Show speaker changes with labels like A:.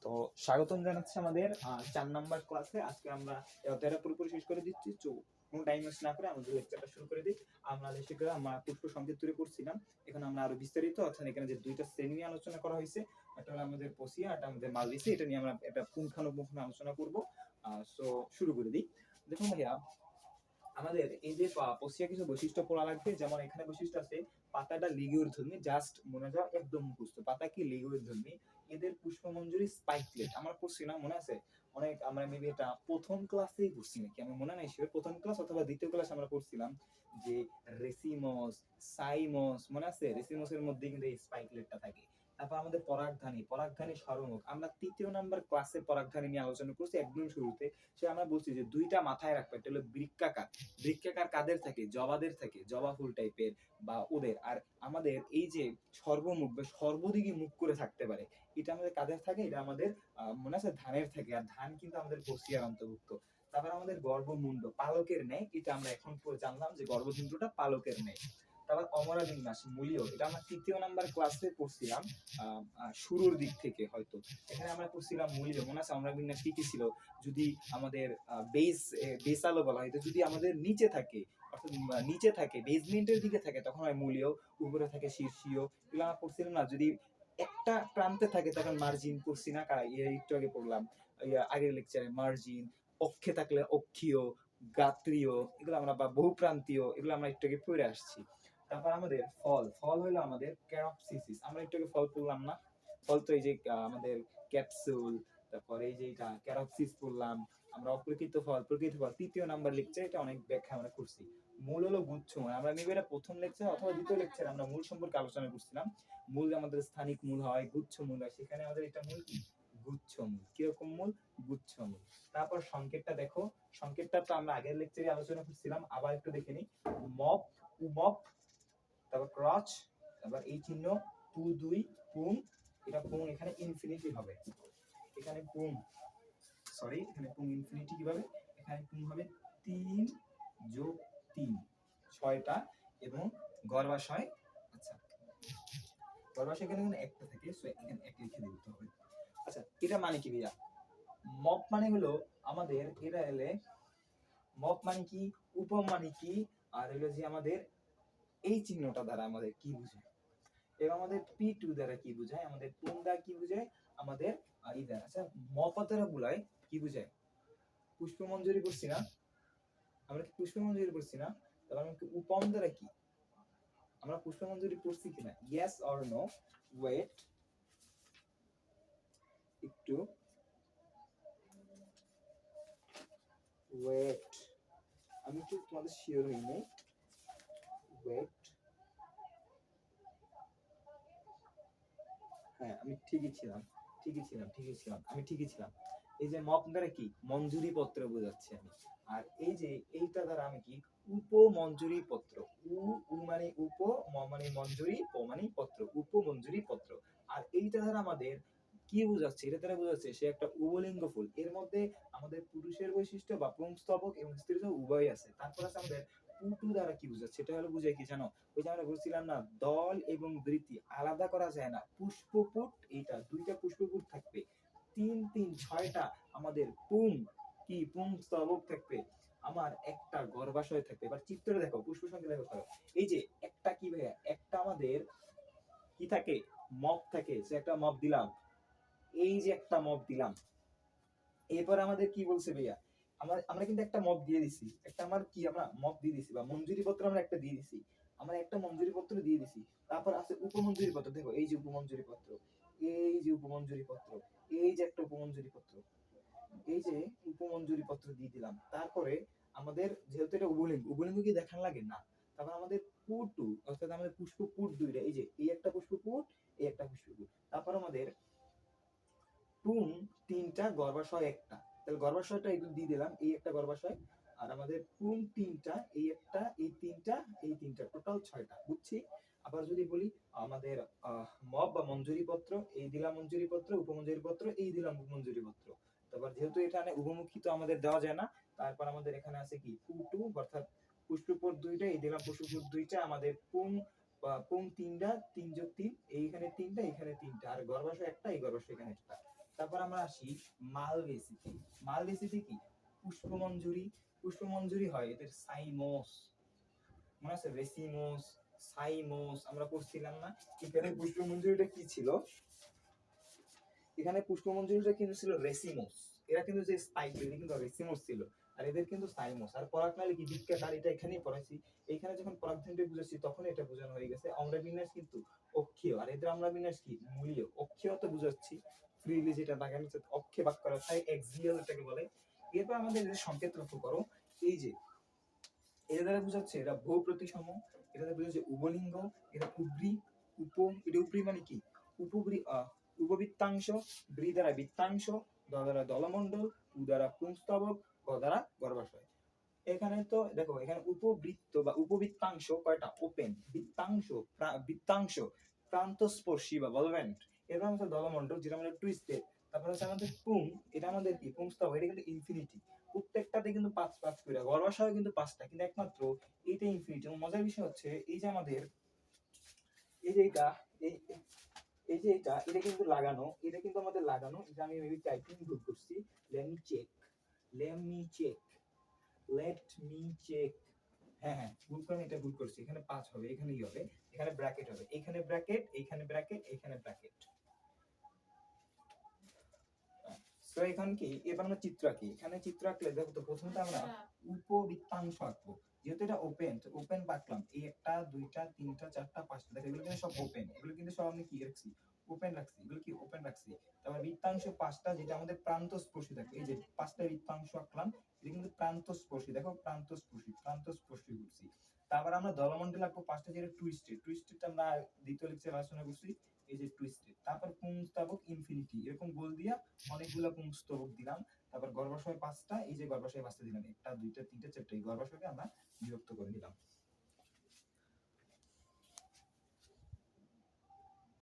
A: তো স্বাগতম জানাচ্ছি আমাদের 4 নম্বর ক্লাসে। আজকে আমরা এটা পুরোপুরি শেষ করে দিচ্ছি। কোনো টাইম ওয়েস্ট না করে আমাদের লেকচারটা শুরু করে দিই। আমরা পুষ্প সংকেত তৈরি করছিলাম। এখানে আমরা আরো বিস্তারিত অর্থাৎ এখানে যে দুইটা শ্রেণী নিয়ে আলোচনা করা হয়েছে, একটা হলো আমাদের পসিয়া, একটা আমাদের মালভিসি। এটা নিয়ে আমরা একটা পুঙ্খানুপুঙ্খ আলোচনা করব। সো শুরু করে দিই। দেখুন ভাইয়া, আমাদের এই যে পসিয়া কিছু বৈশিষ্ট্য পড়া লাগবে। যেমন এখানে বৈশিষ্ট্য আছে, পাতাটা লিগিউরধর্মী। জাস্ট মনে যাও, একদম মুখস্থ। পাতা কি? লিগিউরধর্মী। এদের পুষ্পমঞ্জুরি স্পাইকলেট। আমরা পড়ছি না, মনে আছে? অনেক আমরা মেবি এটা প্রথম ক্লাসেই পড়ছি নাকি, আমার মনে নাই। সেটা প্রথম ক্লাস অথবা দ্বিতীয় ক্লাস আমরা পড়ছিলাম যে রেসিমস, সাইমস, মনে আছে? রেসিমসের মধ্যে কিন্তু এই স্পাইকলেটটা থাকে। তারপর আমাদের পরাগধানী সর্বমুখ। আমরা 3য় নাম্বার ক্লাসে পরাগধানী নিয়ে আলোচনা করছি একদম শুরুতে। সে আমরা বলছি যে দুইটা মাথায় রাখবে, এটা হলো বৃক্কাকার। বৃক্কাকার কাদের থাকে? জবাদের থাকে, জবা ফুল টাইপের বা ওদের। আর আমাদের এই যে সর্বমুখ বা সর্বদিকে মুখ করে থাকতে পারে, এটা আমাদের কাদের থাকে? এটা আমাদের মনে আছে ধানের থাকে। আর ধান কিন্তু আমাদের পসিয়ার অন্তর্ভুক্ত। তারপর আমাদের গর্ভমুণ্ড পালকের ন্যায়। এটা আমরা এখন জানলাম যে গর্ভমুণ্ডটা পালকের ন্যায়। তারপর অমরা বিন্যাস মূলীয়, এটা আমরা 3য় নাম্বার ক্লাসে পড়ছিলাম শুরুর দিক থেকে হয়তো। এখানে আমরা পড়ছিলাম মূলীয়, মনে আছে? অমরা বিন্যাস কি কি ছিল? যদি আমাদের বেসালো বলা হয়, যদি আমাদের নিচে থাকে, অর্থাৎ নিচে থাকে, বেসমেন্টের দিকে থাকে, তখন হয় মূলীয়। উপরে থাকে শীর্ষীয়। এগুলো আমরা পড়ছিলাম না? যদি একটা প্রান্তে থাকে তখন মার্জিন। পড়ছি না? একটু আগে পড়লাম আগের লেকচারে মার্জিন। অক্ষে থাকলে অক্ষীয়, গাত্রীয়, এগুলো আমরা বা বহুপ্রান্তীয়, এগুলো আমরা একটু আগে পড়ে আসছি। তারপর আমাদের ফল হলো আমাদের ক্যারপসিস। আমরা একটু আগে ফল পড়লাম না? ফল তো এই যে আমাদের ক্যাপসুল, তারপরে এই যে এটা ক্যারপসিস পড়লাম আমরা। অপ্রকৃত ফল, প্রকৃত ফল 3য় নাম্বার লেকচার, এটা অনেক ব্যাখ্যা আমরা করছি। মূল হলো গুচ্ছময়। আমরা মেবি এটা প্রথম লেকচার অথবা দ্বিতীয় লেকচারে আমরা মূল সম্পর্কে আলোচনা করছিলাম। মূল আমাদের স্থানিক মূল হয়, গুচ্ছ মূল হয়। সেখানে আমাদের এটা মূল কি? গুচ্ছমূল। কিরকম মূল? গুচ্ছমূল। তারপর সংকেতটা দেখো। সংকেতটা তো আমরা আগের লেকচারে আলোচনা করছিলাম, আবার একটু দেখে নিই। মপ, উমপ, তারপর ক্রচ, তারপর এই চিহ্ন, টু, দুই, পুং। এটা পুং এখানে ইনফিনিটি হবে। এখানে পুং, সরি, এখানে পুং ইনফিনিটি কিভাবে? এখানে পুং হবে 3 যোগ 3, 6টা। এবং গর্ভাশয়, আচ্ছা, গর্ভাশয় এখানে একটা থাকে, সো এখানে এক লিখে দিতে হবে। আচ্ছা, এটা মানে কি ভাইয়া? মপ মানে হলো আমাদের, এটা এলে মপ মানে কি, উপম মানে কি, আর হলো যে আমাদের এই চিহ্নটা দ্বারা আমাদের কি বুঝায়, এবং আমাদের P2 দ্বারা কি বুঝায়, আমাদের পুং দ্বারা কি বুঝায়, আমাদের এই দ্বারা। আচ্ছা, মপা দ্বারা বুঝায় কি বুঝায়? পুষ্পমঞ্জরি পড়ছি না আমরা? কি পুষ্পমঞ্জরি পড়ছি না? তাহলে আমরা উপম দ্বারা কি, আমরা পুষ্পমঞ্জরি পড়ছি কিনা? Yes or no? ওয়েট, একটু ওয়েট, আমি একটু তোমাদের শিওর হই নাই। ওয়েট, হ্যাঁ আমি ঠিকই ছিলাম। আমি ঠিকই ছিলাম। এই যে মপ দ্বারা কি, মঞ্জুরি পত্র বোঝাচ্ছি আমি। আর এই যে এইটা দ্বারা আমি কি, উপমঞ্জুরি পত্র। উ মানে উপ, ম মানে মঞ্জুরি, প মানে পত্র, উপমঞ্জুরি পত্র। আর এইটা দ্বারা আমাদের কি বোঝাচ্ছে? এটা দ্বারা বোঝাচ্ছে সে একটা উভলিঙ্গ ফুল। এর মধ্যে আমাদের পুরুষের বৈশিষ্ট্য বা পুংস্তবক এবং স্ত্রীর উভয় আছে। তারপর আছে আমাদের পুটু দ্বারা কি বোঝাচ্ছে? এটা হলো বুঝায় কি জানো? ওই যে আমরা বলছিলাম না, দল এবং বৃতি আলাদা করা যায় না। পুষ্পপুট, এইটা দুইটা পুষ্পপুট থাকবে। 3 3 6টা আমাদের পুং কি, পুংস্তবক থাকবে। আমার একটা গর্ভাশয় থাকবে। এবার চিত্রে দেখো, পুষ্প সংখ্যা দেখো। এই যে একটা কি ভাইয়া, একটা আমাদের কি থাকে? মপ থাকে। সে একটা মপ দিলাম, এই যে একটা মপ দিলাম। এরপর আমাদের কি বলছে ভাইয়া, আমরা কিন্তু একটা মপ দিয়ে দিছি, একটা আমার কি, আমরা মপ দিয়ে দিছি বা মঞ্জুরি পত্র আমরা একটা দিয়ে দিছি। আমরা একটা মঞ্জুরি পত্র দিয়ে দিছি। তারপর আছে উপমঞ্জুরি পত্র। দেখো এই যে উপমঞ্জুরি পত্র, এই যে উপমঞ্জুরি পত্র, এই যে একটা উপমঞ্জুরি পত্র, এই যে উপমঞ্জুরি পত্র দিয়ে দিলাম। তারপরে আমাদের যেহেতু এটা উভলিঙ্গ, উভলিঙ্গ কি দেখান লাগে না? তারপর আমাদের পুটু, অর্থাৎ আমাদের পুষ্পপুট দুইটা। এই যে এই একটা পুষ্পপুট, এই একটা পুষ্পপুট। তারপর আমাদের পুং 3টা, গর্ভাশয় একটা। তাহলে গর্ভাশয়টা একটু দিয়ে দিলাম, এই একটা গর্ভাশয়। আর আমাদের পুং 3টা, এই একটা, এই 3টা, এই 3টা, টোটাল 6টা। বুঝছি? আবার যদি বলি আমাদের মব বা মঞ্জুরি পত্র, এই দিলাম মঞ্জুরি পত্র, উপমঞ্জুরি পত্র, এই দিলাম উপমঞ্জুরি পত্র। তারপর যেহেতু এখানে উভমুখী তো আমাদের দেওয়া যায় না, তারপর আমাদের এখানে আছে কি, পুটু, অর্থাৎ পুষ্পপট দুইটা, এই দিলাম পুষ্পপট দুইটা। আমাদের পুং বা পুং 3টা, 3 যোগ 3, এইখানে 3টা, এইখানে 3টা। আর গর্ভাশয় একটা, এই গর্ভাশয় এখানে একটা। তারপর আমরা আসি মালভেসিতে। মালভেসিতে কি পুষ্পমঞ্জুরি, পুষ্পমঞ্জুরি হয় এদের সাইমোস, মনে আছে রেসিমোস, সাইমোস আমরা পড়ছিলাম না। এখানে পুষ্পমঞ্জুরিটা কি ছিল, এখানে পুষ্পমঞ্জুরিটা কিন্তু ছিল রেসিমোস, এরা কিন্তু যে স্পাইক এটা কিন্তু রেসিমোস ছিল, আর এদের কিন্তু সাইমোস। আর পরাগনালী কি বিজ্ঞান এটা এখানেই পড়াইছি, এখানে যখন পরাগধানটা বুঝাচ্ছি তখন এটা বোঝানো হয়ে গেছে। অম্ল বিন্যাস কিন্তু অক্ষীয়, আর এদের অম্ল বিন্যাস কি মূলীয়। অক্ষীয় তো বুঝাচ্ছি ফ্রিলি, যেটা বাগান অক্ষে ভাগ করা হয় এক্সিয়াল এটাকে বলে। এরপর আমাদের যে সংকেত লক্ষ্য করো, এই যে এর দ্বারা বোঝাচ্ছে এরা বহু প্রতিসম, এটা দ্বারা বোঝাচ্ছে উভলিঙ্গ, এটা উভ্রি, এটা উভ্রি মানে কি উপবৃ উপবৃত্তাংশ, বৃ দ্বারা বৃত্তাংশ, দ দ্বারা দলমণ্ডল, উ দ্বারা পুংস্তবক, গ দ্বারা গর্ভাশয়। এখানে তো দেখো এখানে উপবৃত্ত বা উপবৃত্তাংশ কয়টা ওপেন, বৃত্তাংশ বৃত্তাংশ প্রান্তস্পর্শী বা বলভেন্ট, এরপর হচ্ছে দলমণ্ডল যেটা আমাদের টুইস্টেড, তারপর হচ্ছে আমাদের পুং, এটা আমাদের কি পুংস্তবক, এটা কিন্তু ইনফিনিটি, প্রত্যেকটাতে কিন্তু পাঁচ পাঁচ করে, গর্ভাশয় কিন্তু পাঁচটা, কিন্তু একমাত্র এইটা ইনফিনিটি। এবং মজার বিষয় হচ্ছে এই যে আমাদের এই যে এটা এই এই যে এটা কিন্তু লাগানো, এটা কিন্তু আমাদের লাগানো, এটা আমি মেবি টাইপিং ভুল করছি। Let me check, let me check, let me check. হ্যাঁ হ্যাঁ ভুল করে এটা ভুল করছি, এখানে 5 হবে, এখানেই হবে, এখানে ব্র্যাকেট হবে, এখানে ব্র্যাকেট, এখানে ব্র্যাকেট, এখানে ব্র্যাকেট। তো এখন কি এবার আমরা চিত্র আঁকি। এখানে চিত্র আঁকলে দেখো তো প্রথমে আমরা উপবৃত্তাংশ আঁকবো, যেহেতু এটা ওপেন, তো ওপেন আঁকলাম, এই একটা দুইটা তিনটা চারটা পাঁচটা, দেখো এগুলো কিন্তু সব ওপেন, এগুলো কিন্তু সব আমি কি রাখছি ওপেন রাখছি, এগুলো কি ওপেন রাখছি। তারপর বৃত্তাংশ পাঁচটা, যেটা আমাদের প্রান্তস্পর্শী থাকে, এই যে পাঁচটা বৃত্তাংশ আঁকলাম, এটা কিন্তু প্রান্তস্পর্শী, দেখো প্রান্তস্পর্শী, প্রান্তস্পর্শী করছি। তারপর আমরা দলমণ্ডল আঁকবো পাঁচটা, যেটা টুইস্টেড, টুইস্টেডটা আমরা দ্বিতীয় লেকচারে আলোচনা করছি, এই যে টুইস্টেড। তারপর পুংস্তবক ইনফিনিটি, এরকম গোল দিয়া অনেকগুলো পুংস্তবক দিলাম। তারপর গর্ভাশয় পাঁচটা, এই যে গর্ভাশয় পাঁচটা দিলাম, একটা দুইটা তিনটা চারটা, এই গর্ভাশয়কে আমরা বিভক্ত করে দিলাম।